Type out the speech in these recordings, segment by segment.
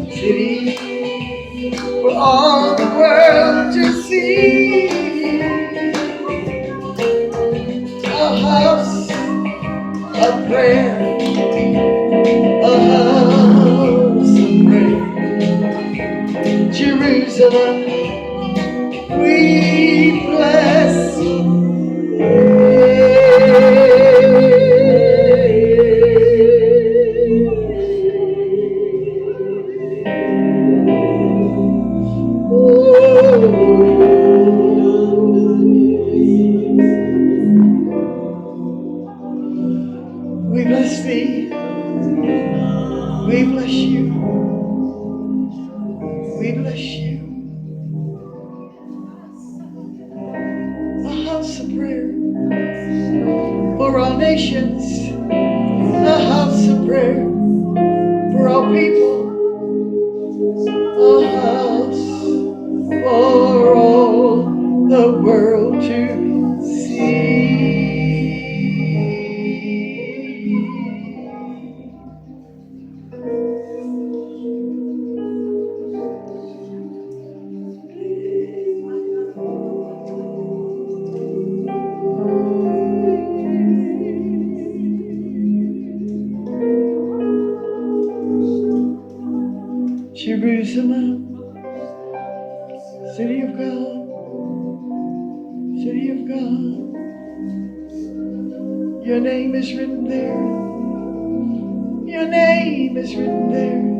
city for all the world to see. A house of prayer, a house of prayer. Jerusalem, we bless we bless thee, we bless you, we bless you. A house of prayer for all nations, a house of prayer for all people, a house for all the world to see. Jerusalem, city of God, city of God, your name is written there, your name is written there.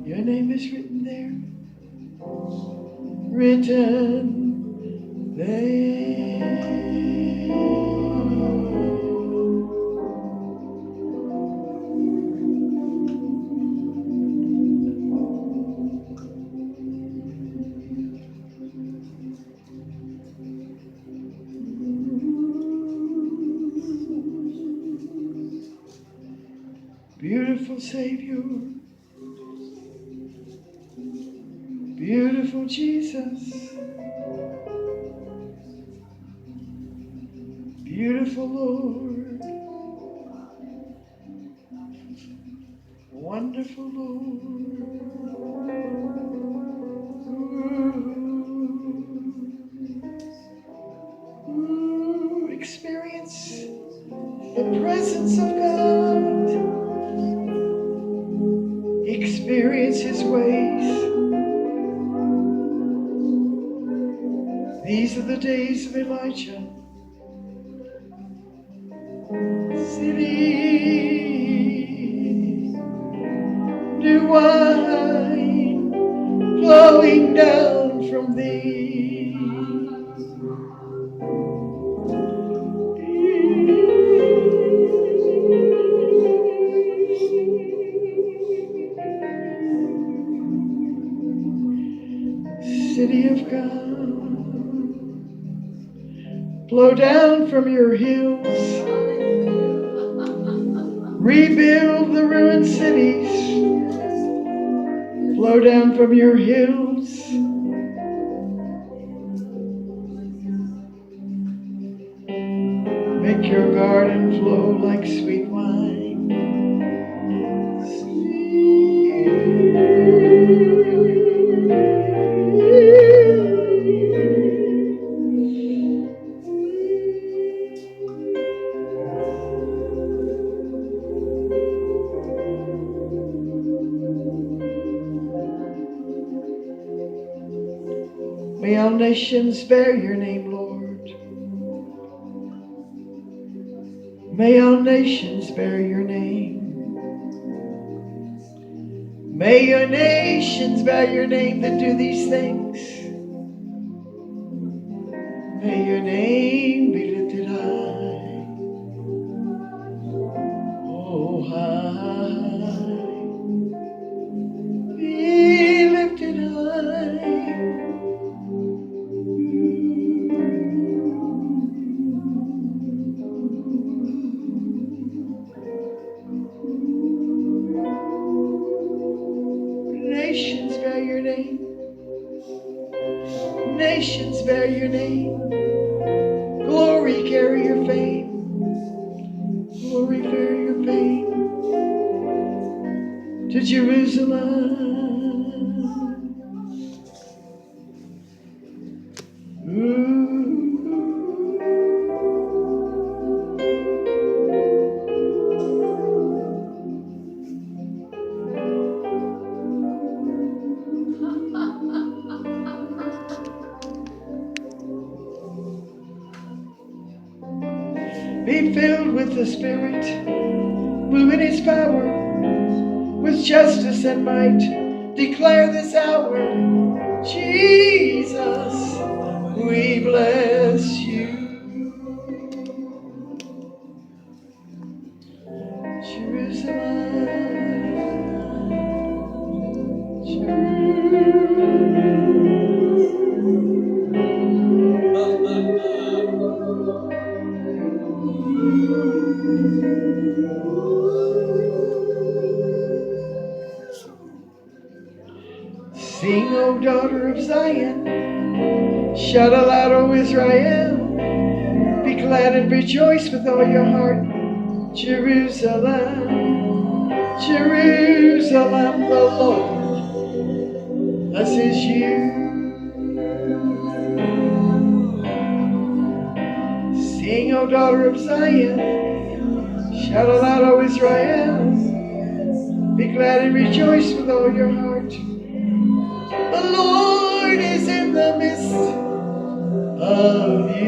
Your name is written there, written there. Beautiful Savior, beautiful Jesus, beautiful Lord, wonderful Lord. Experience the presence of God. Experience His ways. These are the days of Elijah. City, new wine flowing down from thee. City of God, flow down from your hills, rebuild the ruined cities, flow down from your hills, make your garden flow like sweet wine. May all nations bear your name, Lord. May all nations bear your name. May your nations bear your name that do these things. May your name be lifted high. Oh, high. Be lifted high. nations bear your name. Nations bear your name. Glory carry your fame. Glory carry your fame. To Jerusalem. Be filled with the Spirit, move in His power, with justice and might. Declare this hour, Jesus, we bless you. Jerusalem, Sing, O daughter of Zion, shout aloud, O Israel. Be glad and rejoice with all your heart. Jerusalem, Jerusalem, the Lord blesses you. Sing, O daughter of Zion, shout aloud, O Israel. Be glad and rejoice with all your heart. The Lord is in the midst of you.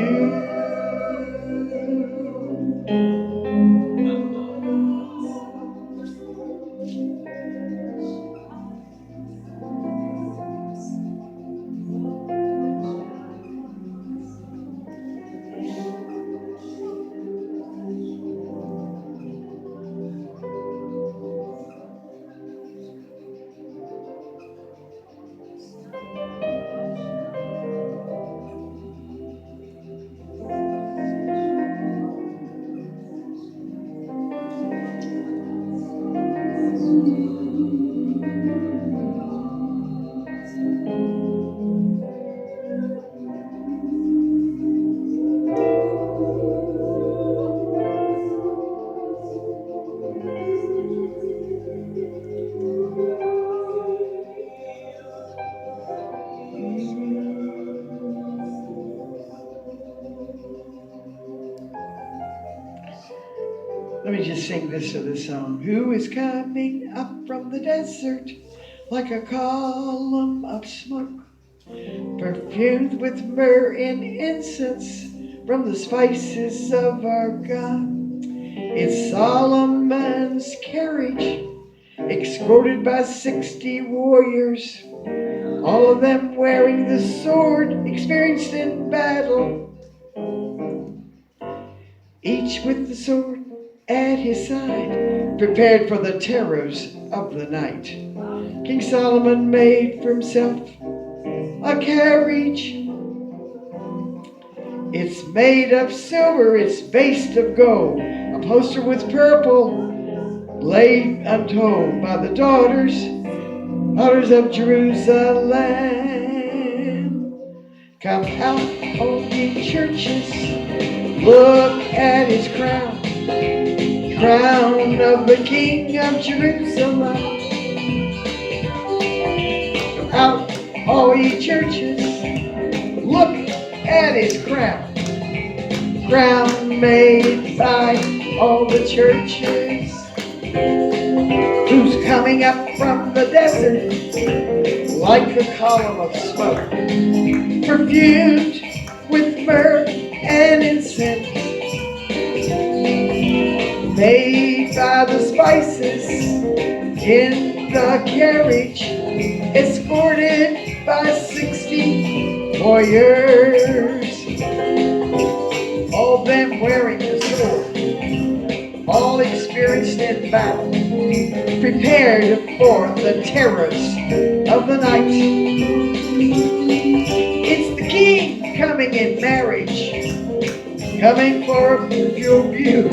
Let me just sing this to the song. Who is coming up from the desert like a column of smoke, perfumed with myrrh and incense from the spices of our God? It's Solomon's carriage, escorted by 60 warriors, all of them wearing the sword, experienced in battle, each with the sword at his side, prepared for the terrors of the night. King Solomon made for himself a carriage. It's made of silver, it's based of gold, upholstered with purple, laid untold by the daughters of Jerusalem. Come out, O ye churches, look at his crown, crown of the King of Jerusalem. Come out, all ye churches, look at his crown, crown made by all the churches. Who's coming up from the desert like a column of smoke, perfumed with myrrh and incense, made by the spices in the carriage, escorted by 60 warriors, all them wearing the sword, all experienced in battle, prepared for the terrors of the night. It's the King coming in marriage, coming for your view.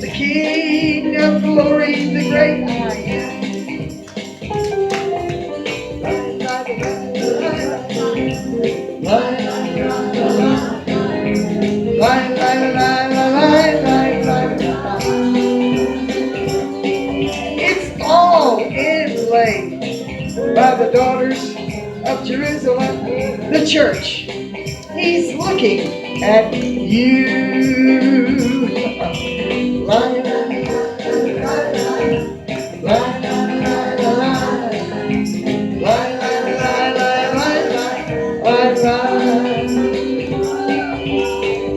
The King of glory, the great I am. displayed by the daughters of Jerusalem, the church. He's looking at you. La, la, la, la, la, la, la.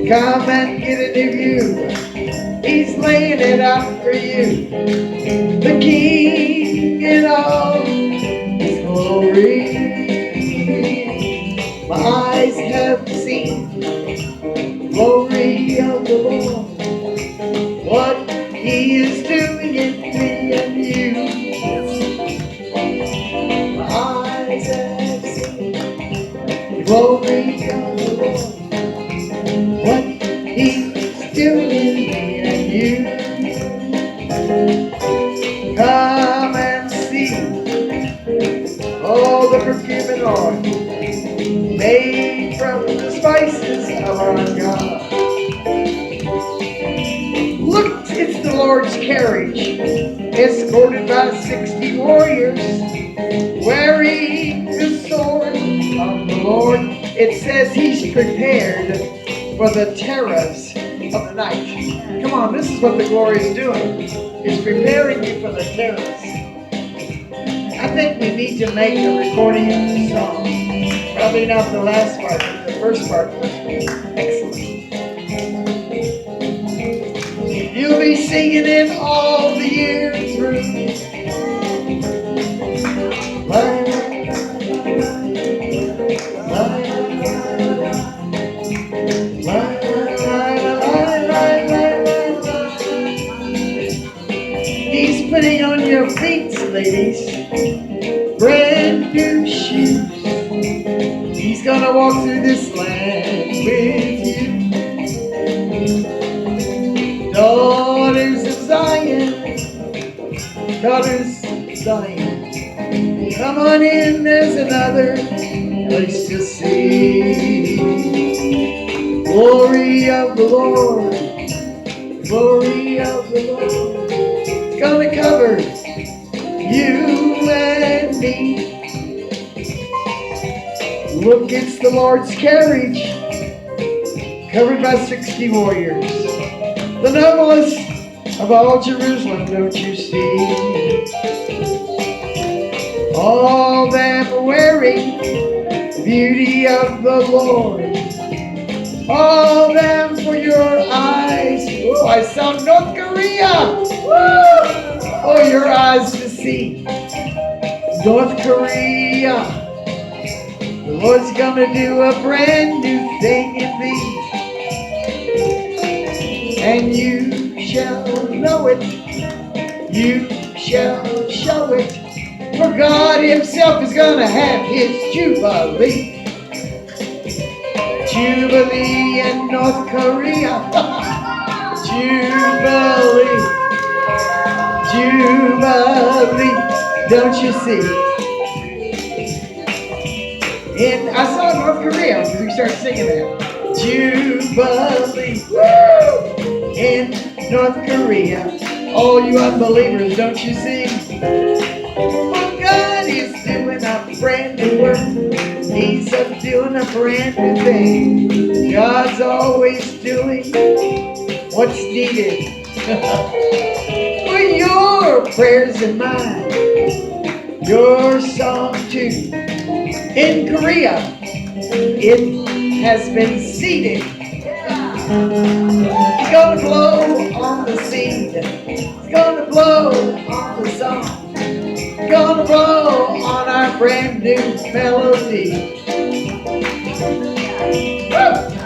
Come and get a new view. He's laying it out for you. The King in all his glory. My eyes have seen the glory of the Lord. What He is doing in me and you. My eyes have seen the glory of the Lord. What He's doing in me and you. Come and see all the perfume and oil made from the spices of our God. Look, it's the Lord's carriage, escorted by 60 warriors, wearing the sword of the Lord. It says He's prepared for the terrors of the night. Come on, this is what the glory is doing. It's preparing you for the terrors. I think we need to make a recording of the song. Probably not the last part, but the first part was excellent. You'll be singing it all the year through. He's putting on your feet, ladies, brand new shoes. He's gonna walk through this land with you. Daughters of Zion, daughters of Zion, come on in, there's another place to see. Glory of the Lord, glory of the Lord, it's gonna cover you and me. Look, it's the Lord's carriage, covered by 60 warriors. The noblest of all Jerusalem, don't you see? All them wearing the beauty of the Lord. All them for your eyes. Oh, I saw North Korea. Woo! For your eyes to see. North Korea. The Lord's gonna do a brand new thing in thee. And you shall know it. You shall show it. For God Himself is gonna have His Jubilee. Jubilee in North Korea. Jubilee. Jubilee. Don't you see? And I saw North Korea because we started singing that. Jubilee. Woo! In North Korea. All you unbelievers, don't you see? For God is doing a brand new work. He's doing a brand new thing. God's always doing what's needed. For your prayers and mine. Your song too. In Korea, it has been seeded. It's gonna blow on the seed. It's gonna blow on the song. It's gonna blow on our brand new melody. Woo!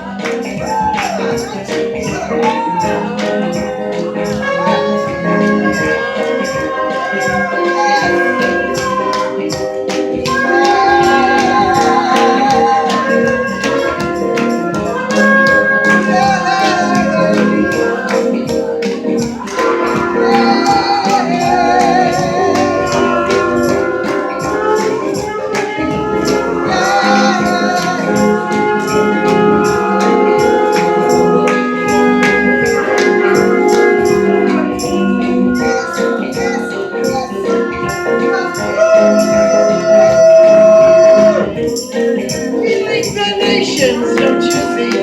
Healing the nations, don't you see?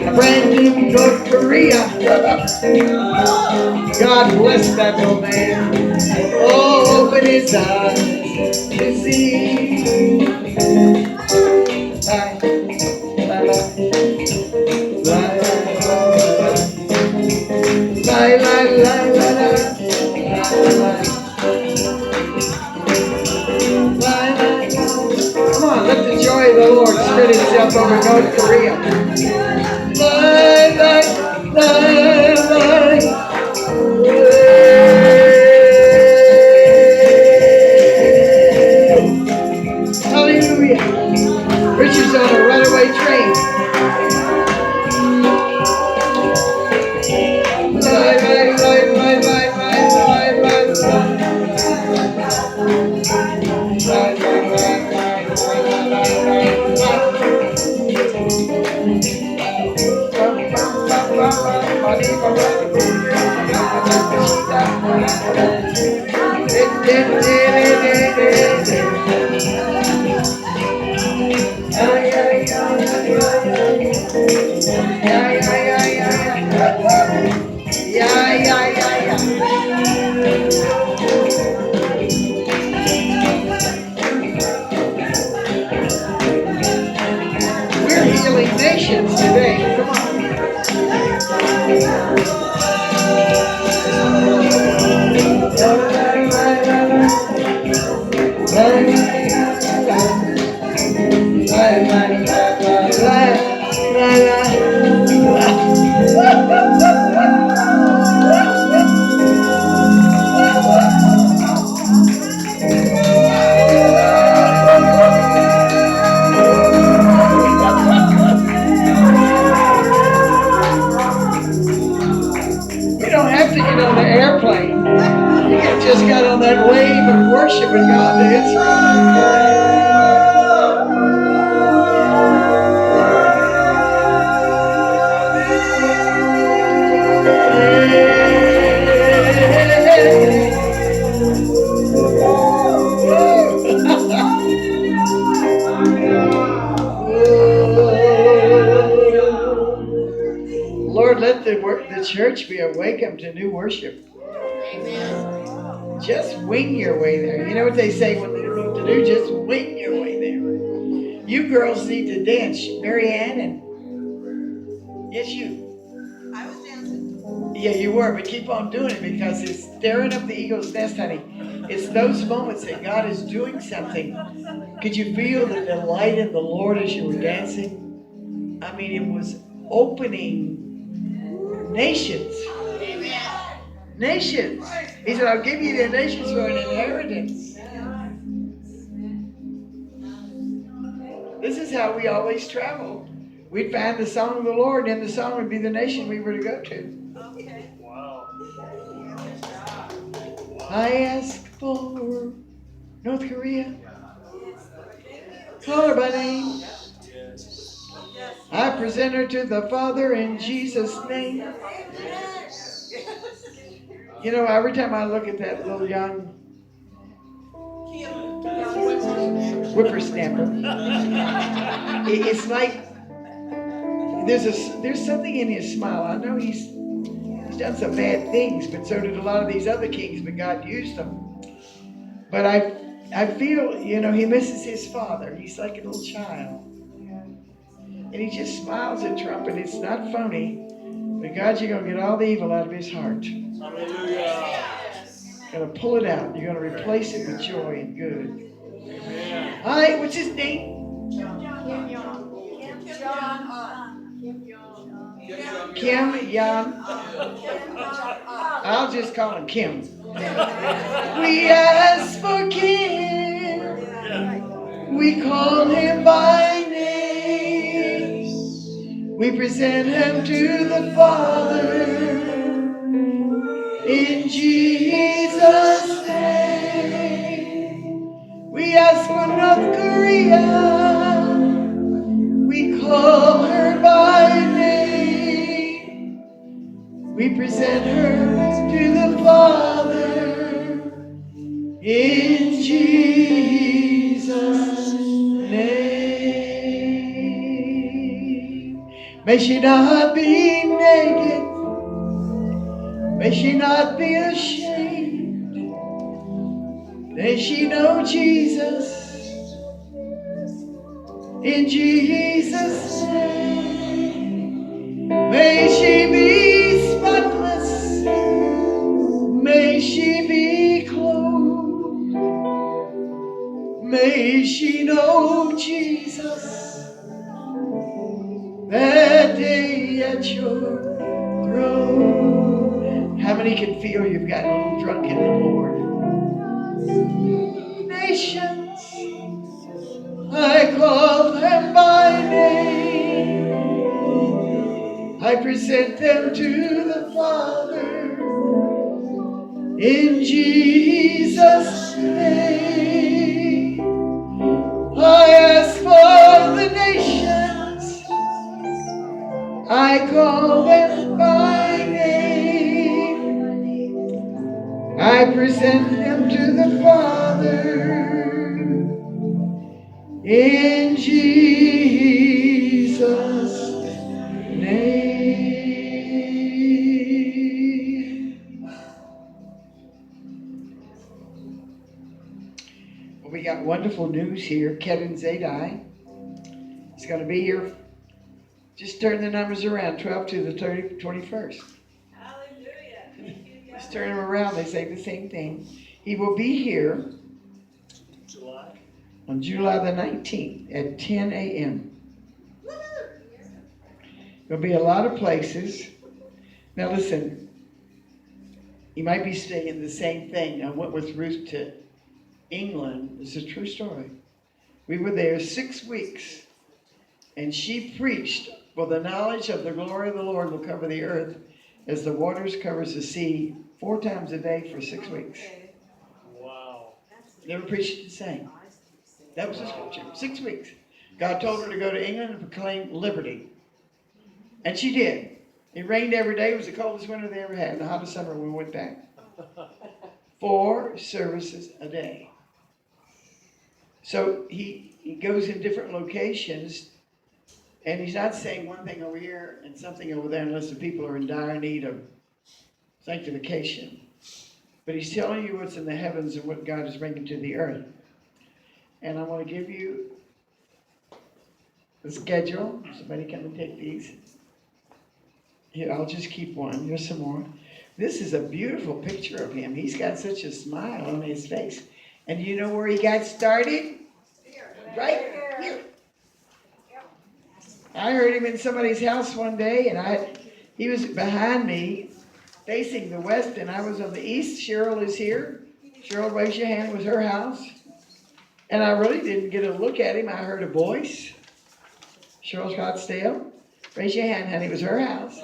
A brand new North Korea. God bless that old man. Oh, open his eyes to see. Bye. Bye. Bye. Bye. Bye. Bye. Bye. Come on, let the joy of the Lord spread itself over North Korea. Bye. Bye. Bye. Bye. Hallelujah. Richard's on a runaway train. We're healing nations today. Come on. You don't have to get on the airplane. You can just got on that wave of worship and God to Israel. Lord, let the church be awakened to new worship. Amen. Just wing your way there. You know what they say when they don't know what to do? Just wing your way there. You girls need to dance. Mary Ann and... Yes, you. I was dancing. Yeah, you were, but keep on doing it because it's stirring up the eagle's nest, honey. It's those moments that God is doing something. Could you feel the delight in the Lord as you were dancing? I mean, it was opening nations. Amen. Nations. He said, I'll give you the nations for an inheritance. This is how we always traveled. We'd find the song of the Lord, and the song would be the nation we were to go to. Okay. Wow. I ask for North Korea. Call her by name. I present her to the Father in Jesus' name. You know, every time I look at that little young whippersnapper, it's like there's something in his smile. I know he's done some bad things, but so did a lot of these other kings, but God used them. But I feel, you know, he misses his father. He's like a little child. And he just smiles at Trump, and it's not phony. But God, you're going to get all the evil out of his heart. Hallelujah. Going to pull it out. You're going to replace it with joy and good. Amen. All right, what's his name? Kim Young. I'll just call him Kim. We ask for Kim. We call him by name. We present him to the Father in Jesus' name. We ask for North Korea. We call her by name. We present her to the Father In Jesus' name. May she not be naked. May she not be ashamed. May she know Jesus. In Jesus' name. May she be spotless. May she be clothed. May she know Jesus that day at your throne. How many can feel you've gotten a little drunk in the Lord? Nations, I call them by name. I present them to the Father in Jesus' name. I ask for the nations. I call them by name. I present them to the Father in Jesus' name. Well, we got wonderful news here. Kevin Zadai is going to be here. Just turn the numbers around, 12 to the 21st. Hallelujah. Just turn them around. They say the same thing. He will be here on July the 19th at 10 a.m. There'll be a lot of places. Now listen, you might be saying the same thing. I went with Ruth to England. It's a true story. We were there 6 weeks, and she preached, for the knowledge of the glory of the Lord will cover the earth as the waters covers the sea 4 times a day for 6 weeks. Wow. Never preached the same. That was the scripture. 6 weeks. God told her to go to England and proclaim liberty. And she did. It rained every day. It was the coldest winter they ever had. And the hottest summer when we went back. 4 services a day. So he goes in different locations. And he's not saying one thing over here and something over there unless the people are in dire need of sanctification. But he's telling you what's in the heavens and what God is bringing to the earth. And I want to give you the schedule. Somebody come and take these. Here, I'll just keep one. Here's some more. This is a beautiful picture of him. He's got such a smile on his face. And you know where he got started? Right here. I heard him in somebody's house one day, and he was behind me, facing the west, and I was on the east. Cheryl is here. Cheryl, raise your hand. It was her house. And I really didn't get a look at him. I heard a voice. Cheryl Scottsdale. Raise your hand, honey. It was her house.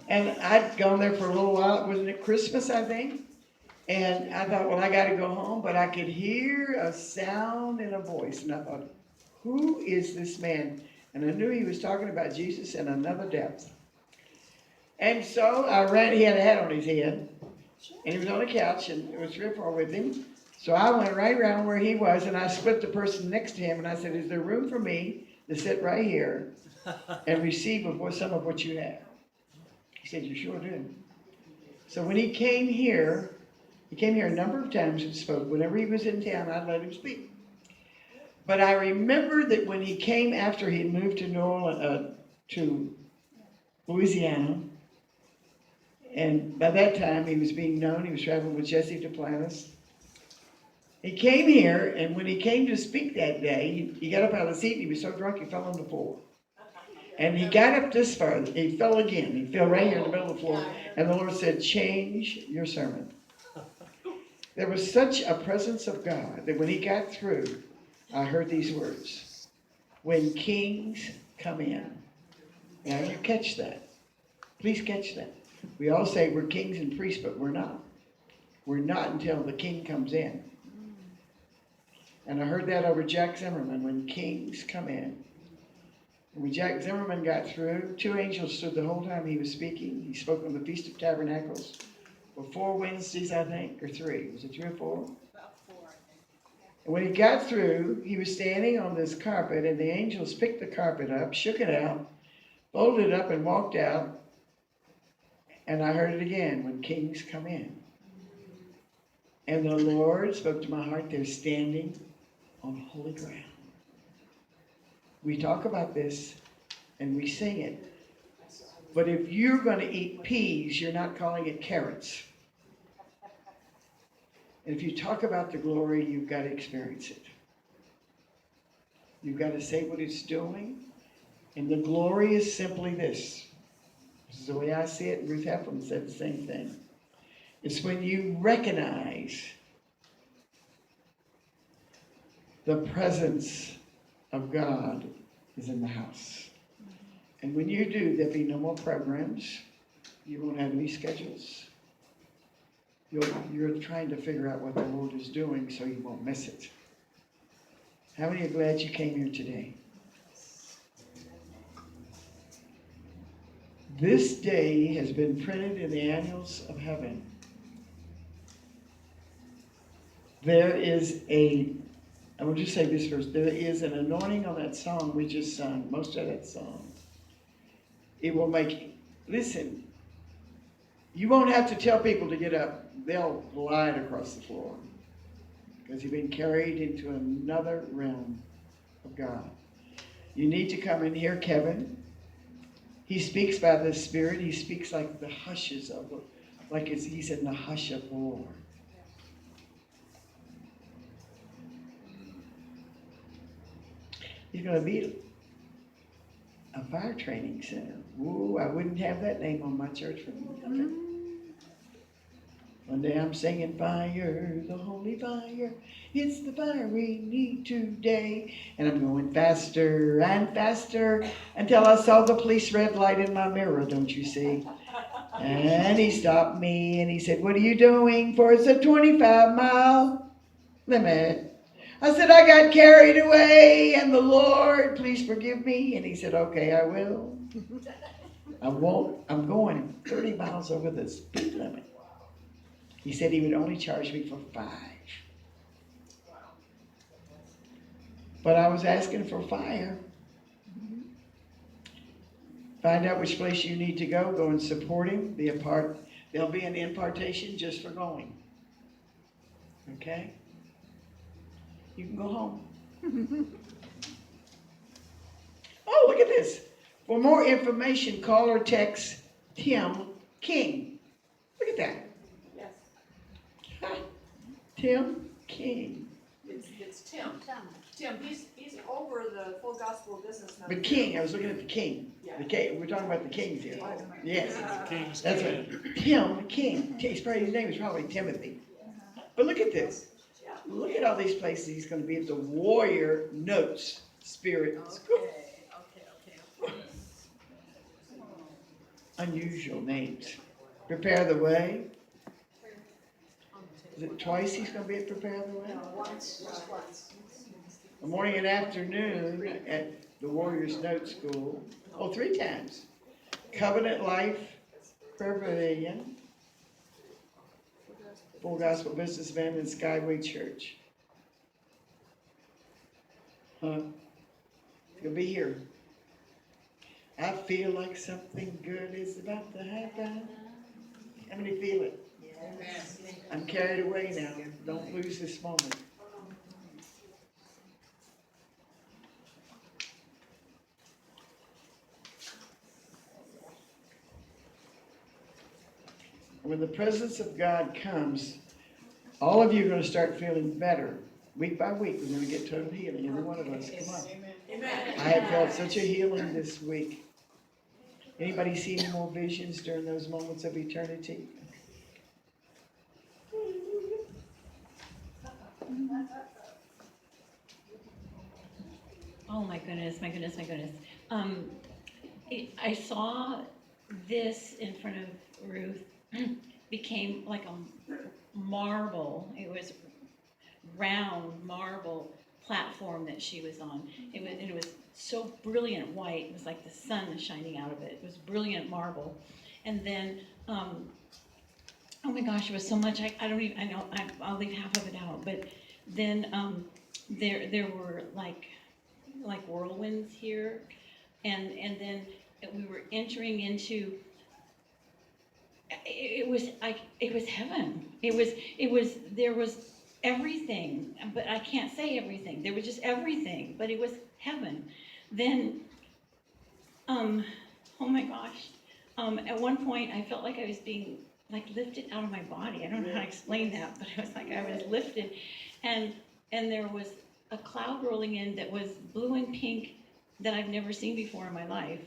And I'd gone there for a little while. Wasn't it Christmas, I think? And I thought, well, I got to go home. But I could hear a sound and a voice. And I thought, who is this man? And I knew he was talking about Jesus in another depth. And so I ran. He had a hat on his head. And he was on a couch. And there was 3 or 4 with him. So I went right around where he was. And I split the person next to him. And I said, is there room for me to sit right here and receive some of what you have? He said, you sure do. So when he came here a number of times and spoke. Whenever he was in town, I'd let him speak. But I remember that when he came after he moved to New Orleans, to Louisiana, and by that time he was being known. He was traveling with Jesse Duplantis. He came here, and when he came to speak that day, he got up out of the seat, and he was so drunk he fell on the floor. And he got up this far, he fell again. He fell right here in the middle of the floor, and the Lord said, change your sermon. There was such a presence of God that when he got through, I heard these words, when kings come in. Now you catch that. Please catch that. We all say we're kings and priests, but we're not. We're not until the king comes in. And I heard that over Jack Zimmerman, when kings come in. And when Jack Zimmerman got through, 2 angels stood the whole time he was speaking. He spoke on the Feast of Tabernacles for 4 Wednesdays, I think, or 3. Was it 3 or 4? When he got through, he was standing on this carpet, and the angels picked the carpet up, shook it out, folded it up, and walked out. And I heard it again, when kings come in. And the Lord spoke to my heart, they're standing on holy ground. We talk about this and we sing it. But if you're going to eat peas, you're not calling it carrots. And if you talk about the glory, you've got to experience it. You've got to say what it's doing. And the glory is simply this. This is the way I see it. Ruth Heflin said the same thing. It's when you recognize the presence of God is in the house. And when you do, there'll be no more programs. You won't have any schedules. You're trying to figure out what the Lord is doing so you won't miss it. How many are glad you came here today? This day has been printed in the annals of heaven. There is I will just say this first. There is an anointing on that song we just sung, most of that song. It will listen, you won't have to tell people to get up. They'll glide across the floor because you've been carried into another realm of God. You need to come and hear Kevin. He speaks by the Spirit. He speaks like the hushes of he's in the hush of the Lord. He's going to be a fire training center. Ooh, I wouldn't have that name on my church for nothing. One day I'm singing fire, the holy fire. It's the fire we need today. And I'm going faster and faster until I saw the police red light in my mirror, don't you see? And he stopped me and he said, "What are you doing? For it's a 25-mile limit." I said, "I got carried away and the Lord, please forgive me." And he said, "Okay, I will. I won't. I'm going 30 miles over the speed limit." He said he would only charge me for 5. But I was asking for fire. Find out which place you need to go. Go and support him. There'll be an impartation just for going. Okay? You can go home. Oh, look at this. For more information, call or text Tim King. Look at that. Yes. Tim King. It's Tim. Tim, he's over the Full Gospel Business Network. But King, I was looking at the King. Yeah. The King. We're talking about the Kings here. Yes. King's That's King. right. Tim King. His name is probably Timothy. But look at this. Look at all these places he's going to be at the Warrior Notes Spirit School. Okay. Unusual names. Prepare the Way. Is it twice he's going to be at Prepare the Way? Once. A morning and afternoon at the Warriors Note School. Oh, 3 times. Covenant Life, Prayer Pavilion, Full Gospel Businessman, and Skyway Church. It's going to be here. I feel like something good is about to happen. How many feel it? Yes. I'm carried away now. Don't lose this moment. When the presence of God comes, all of you are going to start feeling better. Week by week, we're going to get total healing. Every one of us. Come on. Amen. I have felt such a healing this week. Anybody see any more visions during those moments of eternity? Oh my goodness. I saw this in front of Ruth became like a marble. It was round marble platform that she was on. It was so brilliant white. It was like the sun shining out of it. It was brilliant marble. And then, oh my gosh, it was so much. I'll leave half of it out. But then there were like whirlwinds here, and then we were entering into. It was heaven. It was there was everything, but I can't say everything. There was just everything, but it was heaven. Then, oh my gosh, at one point I felt like I was being like lifted out of my body. I don't know how to explain that, but it was like I was lifted, and there was a cloud rolling in that was blue and pink that I've never seen before in my life.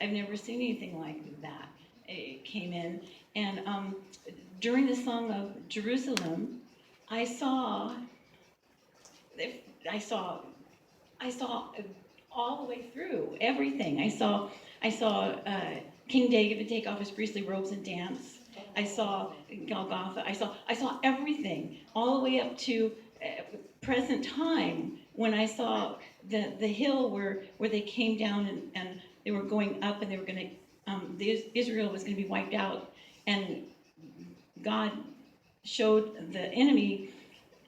I've never seen anything like that. It came in, and during the song of Jerusalem, I saw all the way through everything. I saw King David take off his priestly robes and dance. I saw Golgotha. I saw everything all the way up to present time when I saw the hill where they came down and they were going up and they were going to Israel was going to be wiped out, and God showed the enemy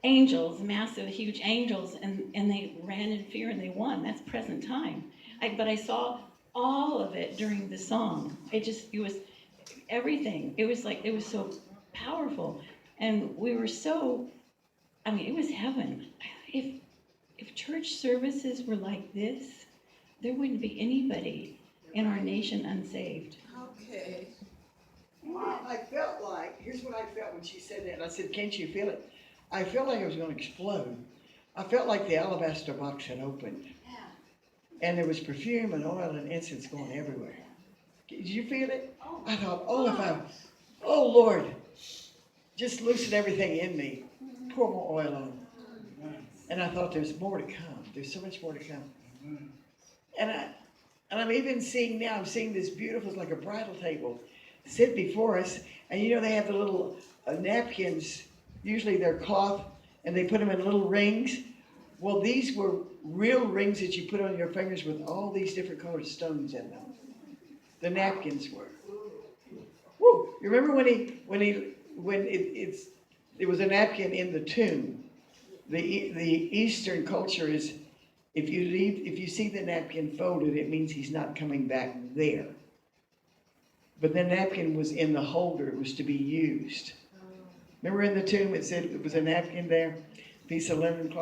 angels, massive, huge angels, and they ran in fear and they won. That's present time. But I saw all of it during the song. It was everything. It was so powerful, and we were so. I mean, it was heaven. If church services were like this, there wouldn't be anybody in our nation unsaved. Okay. I felt like, here's what I felt when she said that. I said, can't you feel it? I felt like I was going to explode. I felt like the alabaster box had opened. And there was perfume and oil and incense going everywhere. Did you feel it? I thought, oh Lord, just loosen everything in me. Pour more oil on. And I thought there's more to come. There's so much more to come. And I'm even seeing now, I'm seeing this beautiful, it's like a bridal table, sit before us. And you know, they have the little napkins, usually they're cloth, and they put them in little rings. Well, these were real rings that you put on your fingers with all these different colored stones in them. The napkins were. Woo! You remember when it was a napkin in the tomb. The Eastern culture is, if you see the napkin folded, it means he's not coming back there. But the napkin was in the holder; it was to be used. Remember in the tomb it said it was a napkin there, piece of linen cloth.